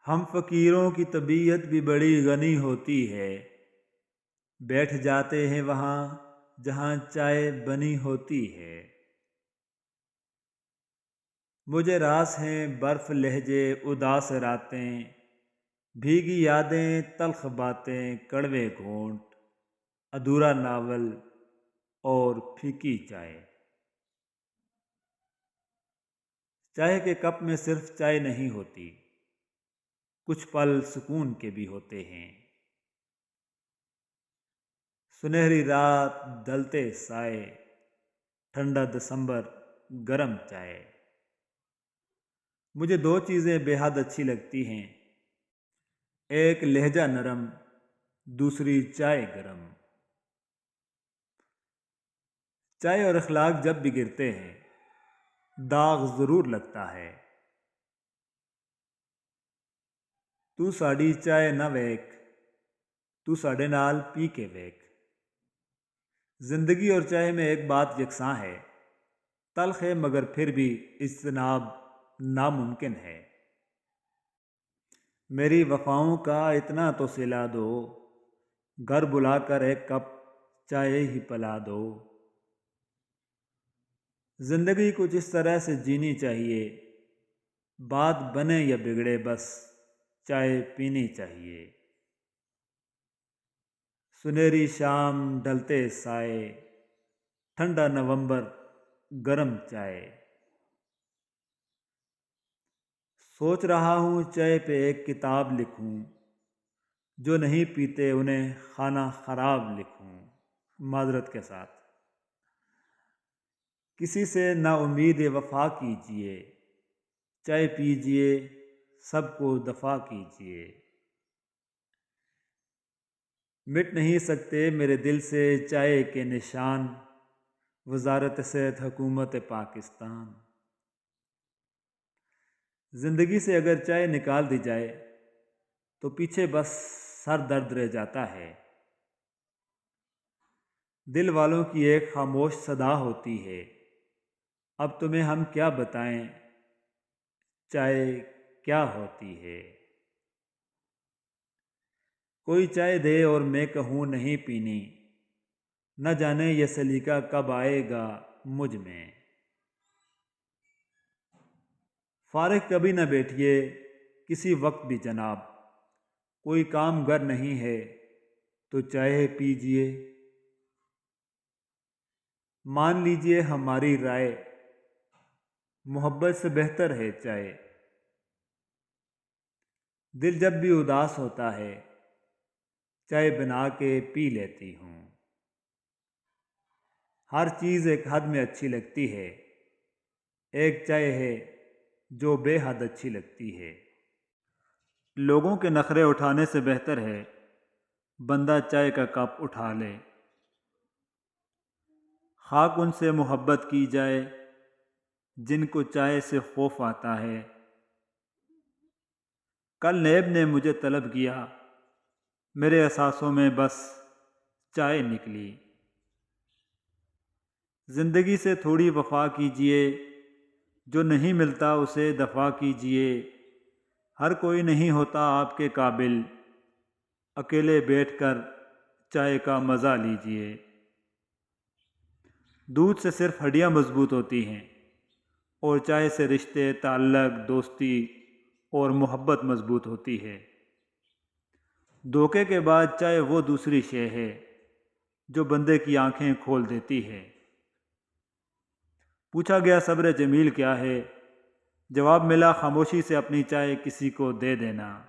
ہم فقیروں کی طبیعت بھی بڑی غنی ہوتی ہے، بیٹھ جاتے ہیں وہاں جہاں چائے بنی ہوتی ہے۔ مجھے راس ہیں برف لہجے اداس راتیں، بھیگی یادیں تلخ باتیں کڑوے گھونٹ، ادھورا ناول اور پھیکی چائے۔ چائے کے کپ میں صرف چائے نہیں ہوتی، کچھ پل سکون کے بھی ہوتے ہیں۔ سنہری رات، ڈھلتے سائے، ٹھنڈا دسمبر، گرم چائے۔ مجھے دو چیزیں بے حد اچھی لگتی ہیں، ایک لہجہ نرم، دوسری چائے گرم۔ چائے اور اخلاق جب بگڑتے ہیں داغ ضرور لگتا ہے۔ تو ساڑی چائے نہ ویک، تو ساڑے نال پی کے ویک۔ زندگی اور چائے میں ایک بات یکساں ہے، تلخ ہے مگر پھر بھی اجتناب ناممکن ہے۔ میری وفاؤں کا اتنا تو سلا دو، گھر بلا کر ایک کپ چائے ہی پلا دو۔ زندگی کچھ اس طرح سے جینی چاہیے، بات بنے یا بگڑے بس چائے پینی چاہیے۔ سنہری شام، ڈھلتے سائے، ٹھنڈا نومبر، گرم چائے۔ سوچ رہا ہوں چائے پہ ایک کتاب لکھوں، جو نہیں پیتے انہیں خانہ خراب لکھوں۔ معذرت کے ساتھ، کسی سے نا امید وفا کیجیے، چائے پیجیے، سب کو دفع کیجیے۔ مٹ نہیں سکتے میرے دل سے چائے کے نشان، وزارت صحت حکومت پاکستان۔ زندگی سے اگر چائے نکال دی جائے تو پیچھے بس سر درد رہ جاتا ہے۔ دل والوں کی ایک خاموش صدا ہوتی ہے، اب تمہیں ہم کیا بتائیں چائے کیا ہوتی ہے۔ کوئی چائے دے اور میں کہوں نہیں پینی، نہ جانے یہ سلیقہ کب آئے گا مجھ میں۔ فارغ کبھی نہ بیٹھیے کسی وقت بھی جناب، کوئی کام گر نہیں ہے تو چائے پیجیے۔ مان لیجیے ہماری رائے، محبت سے بہتر ہے چائے۔ دل جب بھی اداس ہوتا ہے چائے بنا کے پی لیتی ہوں۔ ہر چیز ایک حد میں اچھی لگتی ہے، ایک چائے ہے جو بے حد اچھی لگتی ہے۔ لوگوں کے نخرے اٹھانے سے بہتر ہے بندہ چائے کا کپ اٹھا لے۔ خاک ان سے محبت کی جائے جن کو چائے سے خوف آتا ہے۔ کل نیب نے مجھے طلب کیا، میرے احساسوں میں بس چائے نکلی۔ زندگی سے تھوڑی وفا کیجیے، جو نہیں ملتا اسے دفع کیجیے۔ ہر کوئی نہیں ہوتا آپ کے قابل، اکیلے بیٹھ کر چائے کا مزہ لیجیے۔ دودھ سے صرف ہڈیاں مضبوط ہوتی ہیں اور چائے سے رشتے، تعلق، دوستی اور محبت مضبوط ہوتی ہے۔ دھوکے کے بعد چائے وہ دوسری شے ہے جو بندے کی آنکھیں کھول دیتی ہے۔ پوچھا گیا صبر جمیل کیا ہے، جواب ملا خاموشی سے اپنی چائے کسی کو دے دینا۔